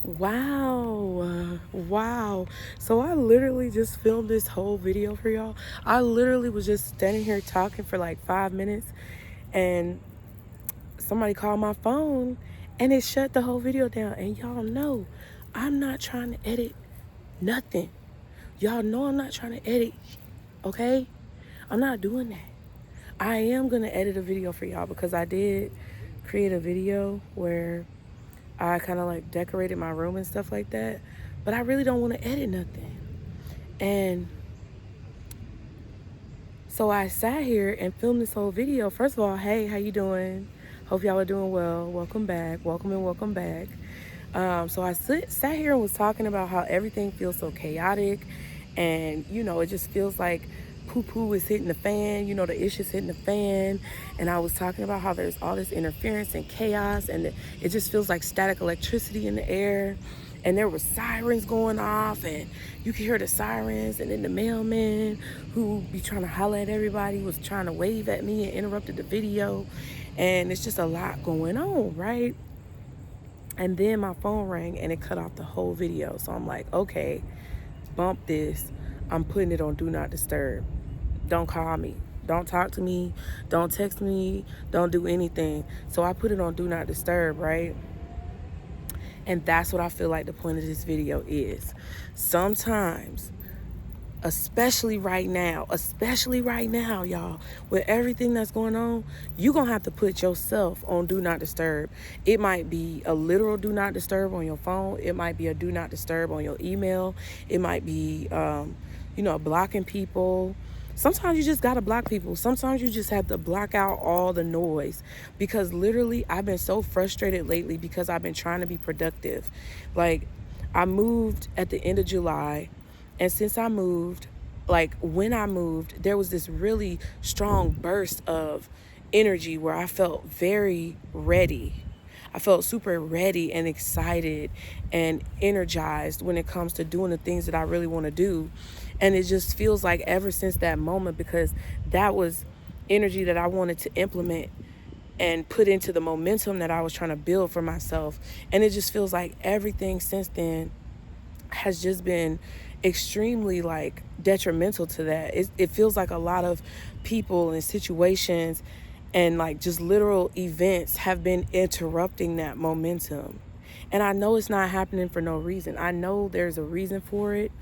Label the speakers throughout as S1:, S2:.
S1: Wow. So I literally just filmed this whole video for y'all. I literally was just standing here talking for like 5 minutes, and somebody called my phone and it shut the whole video down. And y'all know I'm not trying to edit nothing. Y'all know I'm not trying to edit, okay? I'm not doing that. I am going to edit a video for y'all because I did create a video where I kind of like decorated my room and stuff like that. But I really don't want to edit nothing. And so I sat here and filmed this whole video. First of all, hey, how you doing? Hope y'all are doing well. Welcome back. Welcome back. So I sat here and was talking about how everything feels so chaotic, and it just feels like poo-poo is hitting the fan, the issue's hitting the fan. And I was talking about how there's all this interference and chaos, and it just feels like static electricity in the air. And there were sirens going off, and you could hear the sirens, and then the mailman who be trying to holler at everybody was trying to wave at me and interrupted the video. And it's just a lot going on, right? And then my phone rang and it cut off the whole video. So I'm like, okay, bump this. I'm putting it on Do Not Disturb. Don't call me. Don't talk to me. Don't text me. Don't do anything. So I put it on Do Not Disturb, right? And that's what I feel like the point of this video is. Sometimes, especially right now, y'all, with everything that's going on, you're going to have to put yourself on Do Not Disturb. It might be a literal Do Not Disturb on your phone. It might be a Do Not Disturb on your email. It might be, blocking people. Sometimes you just got to block people. Sometimes you just have to block out all the noise, because literally I've been so frustrated lately because I've been trying to be productive. Like, I moved at the end of July, and since I moved, like when I moved, there was this really strong burst of energy where I felt very ready. I felt super ready and excited and energized when it comes to doing the things that I really want to do. And it just feels like ever since that moment, because that was energy that I wanted to implement and put into the momentum that I was trying to build for myself. And it just feels like everything since then has just been extremely like detrimental to that. It feels like a lot of people and situations and like just literal events have been interrupting that momentum. And I know it's not happening for no reason. I know there's a reason for it.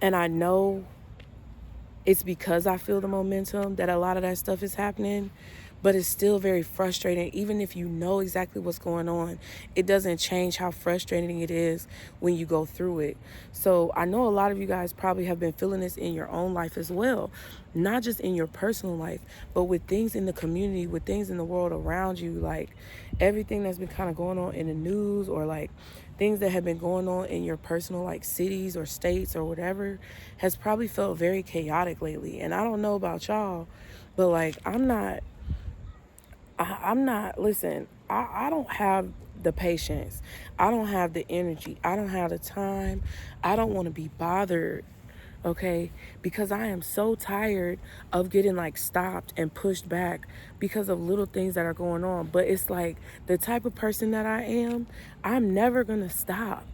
S1: And I know it's because I feel the momentum that a lot of that stuff is happening. But it's still very frustrating. Even if you know exactly what's going on, it doesn't change how frustrating it is when you go through it. So I know a lot of you guys probably have been feeling this in your own life as well. Not just in your personal life, but with things in the community, with things in the world around you. Like everything that's been kind of going on in the news, or like things that have been going on in your personal like cities or states or whatever, has probably felt very chaotic lately. And I don't know about y'all, but like I'm not, listen, I don't have the patience. I don't have the energy. I don't have the time. I don't want to be bothered, okay? Because I am so tired of getting like stopped and pushed back because of little things that are going on. But it's like the type of person that I am, I'm never going to stop.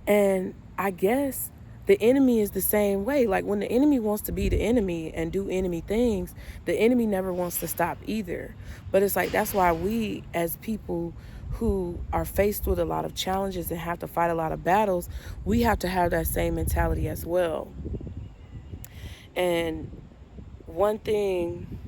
S1: And I guess the enemy is the same way. Like when the enemy wants to be the enemy and do enemy things, the enemy never wants to stop either. But it's like, that's why we as people who are faced with a lot of challenges and have to fight a lot of battles, we have to have that same mentality as well. And one thing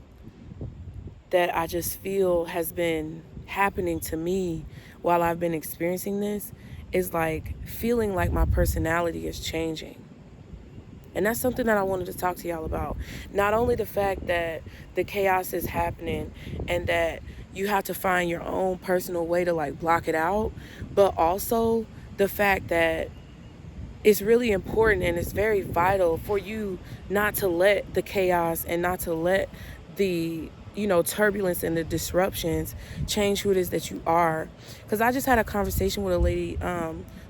S1: that I just feel has been happening to me while I've been experiencing this is like feeling like my personality is changing. And that's something that I wanted to talk to y'all about. Not only the fact that the chaos is happening and that you have to find your own personal way to like block it out, but also the fact that it's really important and it's very vital for you not to let the chaos and not to let the turbulence and the disruptions change who it is that you are. Because I just had a conversation with a lady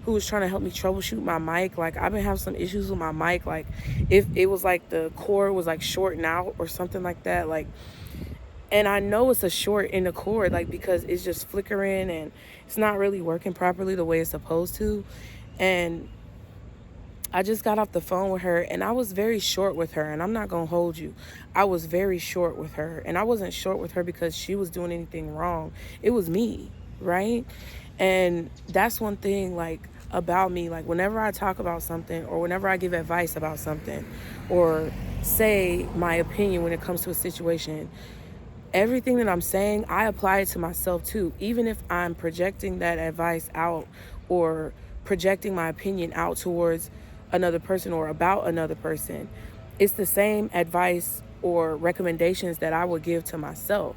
S1: who was trying to help me troubleshoot my mic. Like I've been having some issues with my mic. Like if it was like the cord was like shorting out or something like that. Like, And I know it's a short in the cord, like, because it's just flickering and it's not really working properly the way it's supposed to. And I just got off the phone with her, and I was very short with her, and I'm not going to hold you. I was very short with her, and I wasn't short with her because she was doing anything wrong. It was me, right? And that's one thing, like, about me. Like, whenever I talk about something, or whenever I give advice about something, or say my opinion when it comes to a situation, everything that I'm saying, I apply it to myself too. Even if I'm projecting that advice out or projecting my opinion out towards another person or about another person, it's the same advice or recommendations that I would give to myself.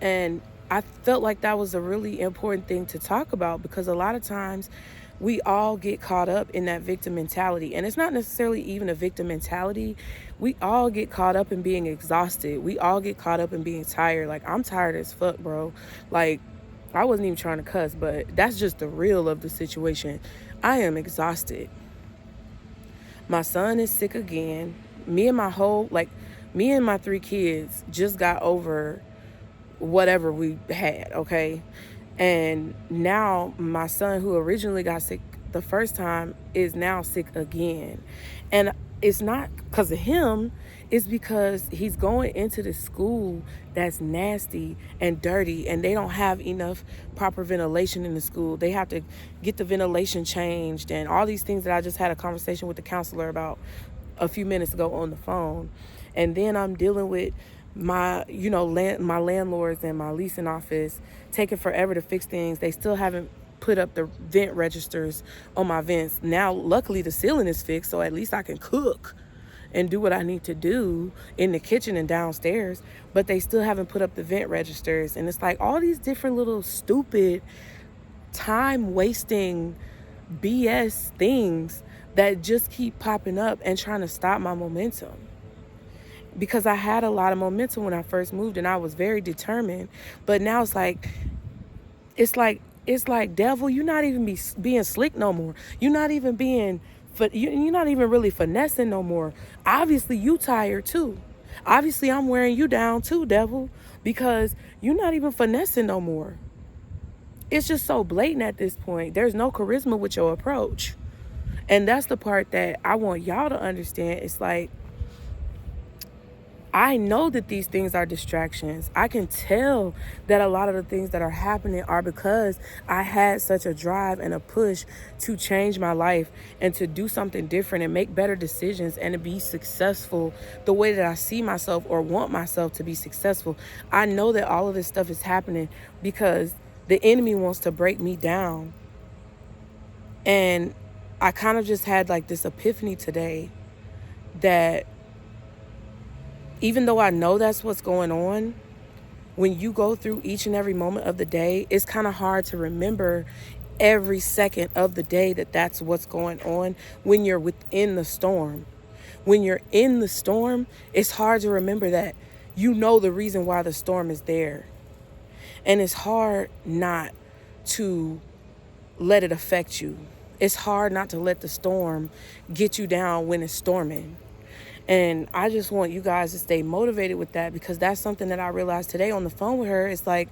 S1: And I felt like that was a really important thing to talk about, because a lot of times we all get caught up in that victim mentality. And it's not necessarily even a victim mentality. We all get caught up in being exhausted. We all get caught up in being tired. Like, I'm tired as fuck, bro. Like, I wasn't even trying to cuss, but that's just the real of the situation. I am exhausted. My son is sick again. Me and my 3 kids just got over whatever we had, okay? And now my son, who originally got sick the first time, is now sick again. And it's not because of him, it's because he's going into the school that's nasty and dirty, and they don't have enough proper ventilation in the school. They have to get the ventilation changed and all these things that I just had a conversation with the counselor about a few minutes ago on the phone. And then I'm dealing with my landlords and my leasing office taking forever to fix things. They still haven't put up the vent registers on my vents. Now, luckily, the ceiling is fixed, so at least I can cook and do what I need to do in the kitchen and downstairs. But they still haven't put up the vent registers. And it's like all these different little stupid time-wasting BS things that just keep popping up and trying to stop my momentum. Because I had a lot of momentum when I first moved, and I was very determined. But now it's like, devil, you're not even being slick no more. You're not even you're not even really finessing no more. Obviously, you tired too. Obviously, I'm wearing you down too, devil, because you're not even finessing no more. It's just so blatant at this point. There's no charisma with your approach. And that's the part that I want y'all to understand. It's like, I know that these things are distractions. I can tell that a lot of the things that are happening are because I had such a drive and a push to change my life and to do something different and make better decisions and to be successful the way that I see myself or want myself to be successful. I know that all of this stuff is happening because the enemy wants to break me down. And I kind of just had like this epiphany today that even though I know that's what's going on, when you go through each and every moment of the day, it's kind of hard to remember every second of the day that that's what's going on when you're within the storm. When you're in the storm, it's hard to remember that you know the reason why the storm is there. And it's hard not to let it affect you. It's hard not to let the storm get you down when it's storming. And I just want you guys to stay motivated with that, because that's something that I realized today on the phone with her. It's like,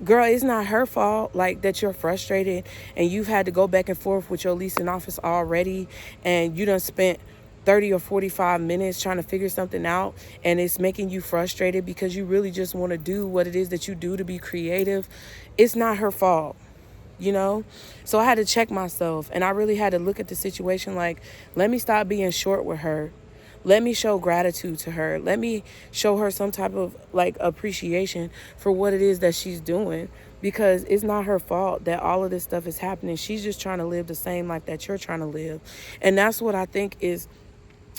S1: girl, it's not her fault, like, that you're frustrated and you've had to go back and forth with your leasing office already, and you done spent 30 or 45 minutes trying to figure something out, and it's making you frustrated because you really just want to do what it is that you do to be creative. It's not her fault. So I had to check myself, and I really had to look at the situation like, let me stop being short with her. Let me show gratitude to her. Let me show her some type of like appreciation for what it is that she's doing, because it's not her fault that all of this stuff is happening. She's just trying to live the same life that you're trying to live. And that's what I think is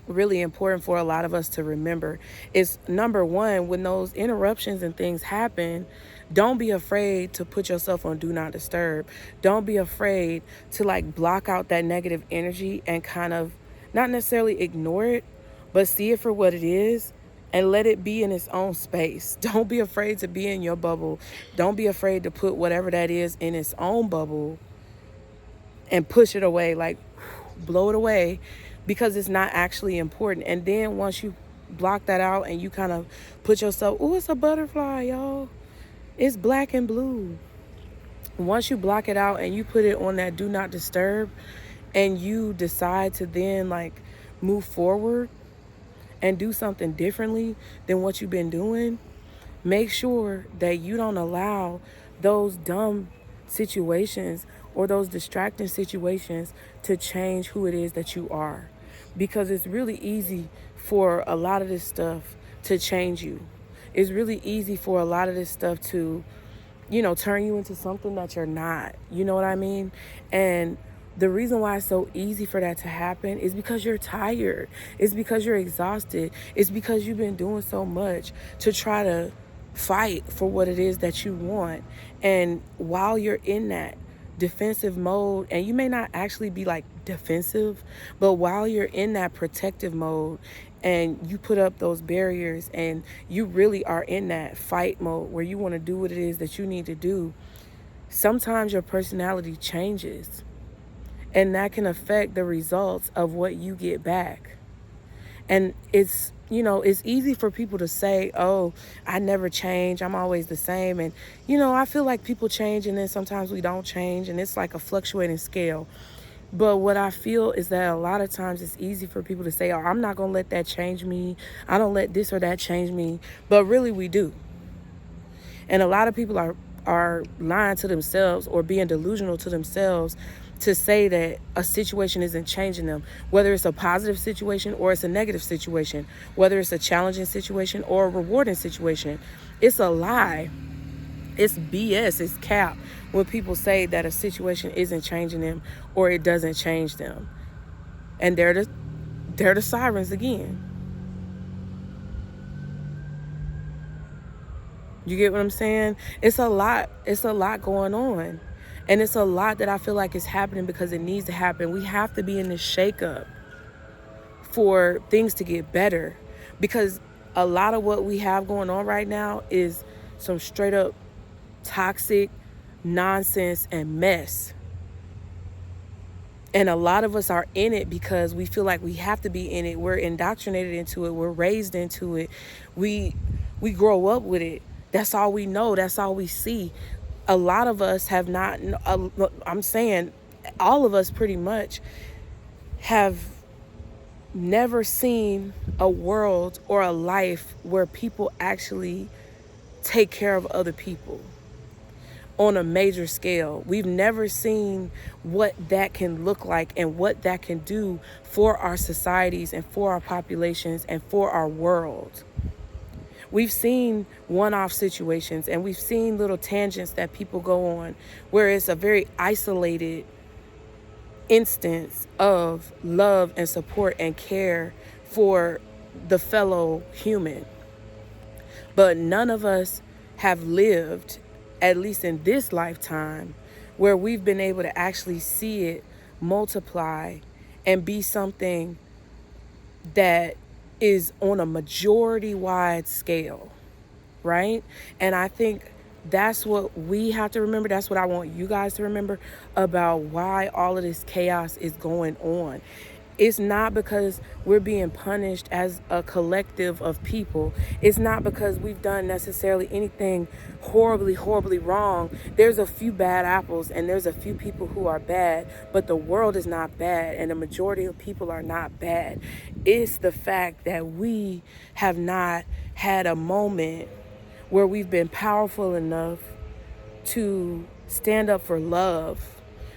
S1: really important for a lot of us to remember. Is number one, when those interruptions and things happen, don't be afraid to put yourself on do not disturb. Don't be afraid to like block out that negative energy and kind of not necessarily ignore it, but see it for what it is and let it be in its own space. Don't be afraid to be in your bubble. Don't be afraid to put whatever that is in its own bubble and push it away, like blow it away, because it's not actually important. And then once you block that out and you kind of put yourself, oh, it's a butterfly, y'all. It's black and blue. Once you block it out and you put it on that do not disturb, and you decide to then like move forward and do something differently than what you've been doing, make sure that you don't allow those dumb situations or those distracting situations to change who it is that you are. Because it's really easy for a lot of this stuff to change you. It's really easy for a lot of this stuff to, turn you into something that you're not. You know what I mean? And the reason why it's so easy for that to happen is because you're tired. It's because you're exhausted. It's because you've been doing so much to try to fight for what it is that you want. And while you're in that defensive mode, and you may not actually be like defensive, but while you're in that protective mode and you put up those barriers and you really are in that fight mode where you want to do what it is that you need to do, sometimes your personality changes. And that can affect the results of what you get back. And it's easy for people to say, oh, I never change. I'm always the same. And, I feel like people change and then sometimes we don't change. And it's like a fluctuating scale. But what I feel is that a lot of times it's easy for people to say, oh, I'm not going to let that change me. I don't let this or that change me. But really we do. And a lot of people are lying to themselves or being delusional to themselves to say that a situation isn't changing them, whether it's a positive situation or it's a negative situation, whether it's a challenging situation or a rewarding situation. It's a lie. It's BS. It's cap when people say that a situation isn't changing them or it doesn't change them. And they're the sirens again. You get what I'm saying? It's a lot. It's a lot going on. And it's a lot that I feel like is happening because it needs to happen. We have to be in this shakeup for things to get better. Because a lot of what we have going on right now is some straight up toxic nonsense and mess. And a lot of us are in it because we feel like we have to be in it. We're indoctrinated into it. We're raised into it. We grow up with it. That's all we know. That's all we see. A lot of us have not, I'm saying all of us pretty much have never seen a world or a life where people actually take care of other people on a major scale. We've never seen what that can look like and what that can do for our societies and for our populations and for our world. We've seen one-off situations and we've seen little tangents that people go on where it's a very isolated instance of love and support and care for the fellow human. But none of us have lived, at least in this lifetime, where we've been able to actually see it multiply and be something that is on a majority wide scale, right? And I think that's what we have to remember. That's what I want you guys to remember about why all of this chaos is going on. It's not because we're being punished as a collective of people. It's not because we've done necessarily anything horribly, horribly wrong. There's a few bad apples and there's a few people who are bad, but the world is not bad and the majority of people are not bad. It's the fact that we have not had a moment where we've been powerful enough to stand up for love.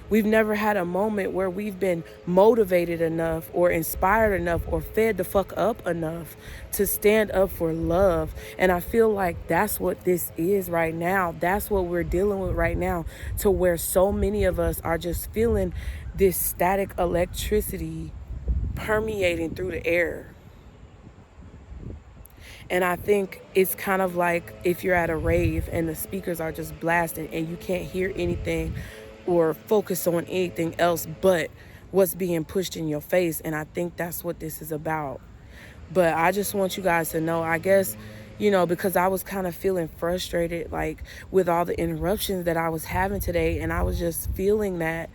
S1: We've never had a moment where we've been motivated enough or inspired enough or fed the fuck up enough to stand up for love. And I feel like that's what this is right now. That's what we're dealing with right now, to where so many of us are just feeling this static electricity permeating through the air. And I think it's kind of like if you're at a rave and the speakers are just blasting and you can't hear anything or focus on anything else but what's being pushed in your face. And I think that's what this is about. But I just want you guys to know, I guess, because I was kind of feeling frustrated, like with all the interruptions that I was having today. And I was just feeling that,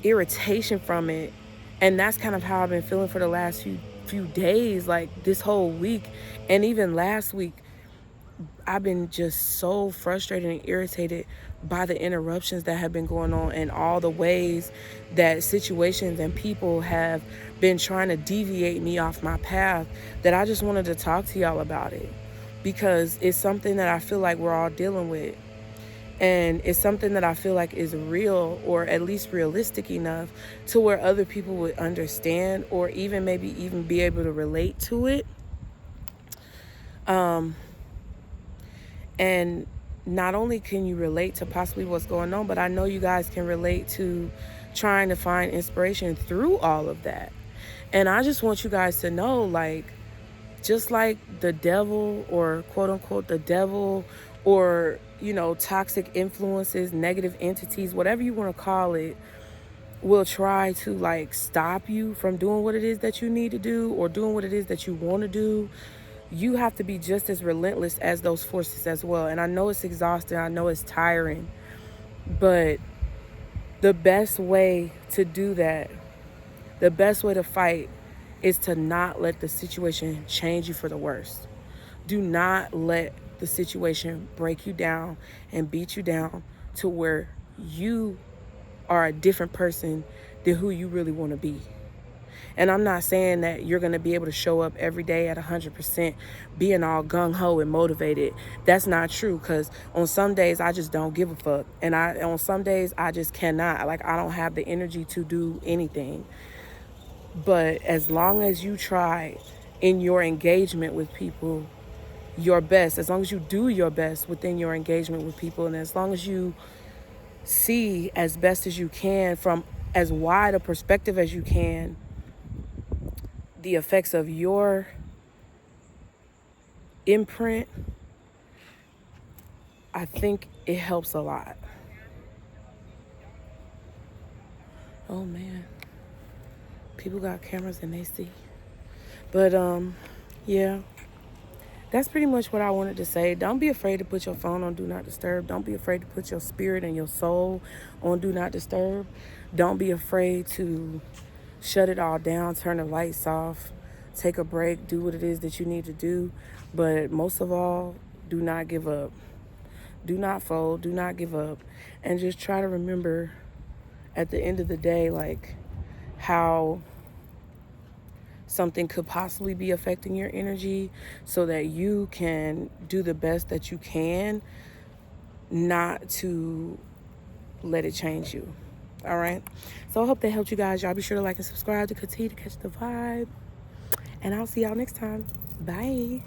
S1: irritation from it. And that's kind of how I've been feeling for the last few days, like this whole week. And even last week, I've been just so frustrated and irritated by the interruptions that have been going on and all the ways that situations and people have been trying to deviate me off my path, that I just wanted to talk to y'all about it, because it's something that I feel like we're all dealing with. And it's something that I feel like is real, or at least realistic enough to where other people would understand, or even maybe even be able to relate to it. And not only can you relate to possibly what's going on, but I know you guys can relate to trying to find inspiration through all of that. And I just want you guys to know, like, just like the devil, or quote unquote the devil, or, you know, toxic influences, negative entities, whatever you want to call it, will try to like stop you from doing what it is that you need to do, or doing what it is that you want to do. You have to be just as relentless as those forces as well. And I know it's exhausting, I know it's tiring, but the best way to do that, the best way to fight, is to not let the situation change you for the worst. Do not let the situation break you down and beat you down to where you are a different person than who you really want to be. And I'm not saying that you're going to be able to show up every day at 100%, being all gung-ho and motivated. That's not true, because on some days I just don't give a fuck. And on some days I just cannot. Like, I don't have the energy to do anything. But as long as you try in your engagement with people your best, as long as you do your best within your engagement with people, and as long as you see as best as you can from as wide a perspective as you can the effects of your imprint, I think it helps a lot. Oh man, people got cameras and they see. But yeah, that's pretty much what I wanted to say. Don't be afraid to put your phone on Do Not Disturb. Don't be afraid to put your spirit and your soul on Do Not Disturb. Don't be afraid to shut it all down, turn the lights off, take a break, do what it is that you need to do. But most of all, do not give up. Do not fold. Do not give up. And just try to remember at the end of the day, like, how something could possibly be affecting your energy, so that you can do the best that you can not to let it change you. All right. So I hope that helped you guys. Y'all be sure to like and subscribe to continue to catch the vibe. And I'll see y'all next time. Bye.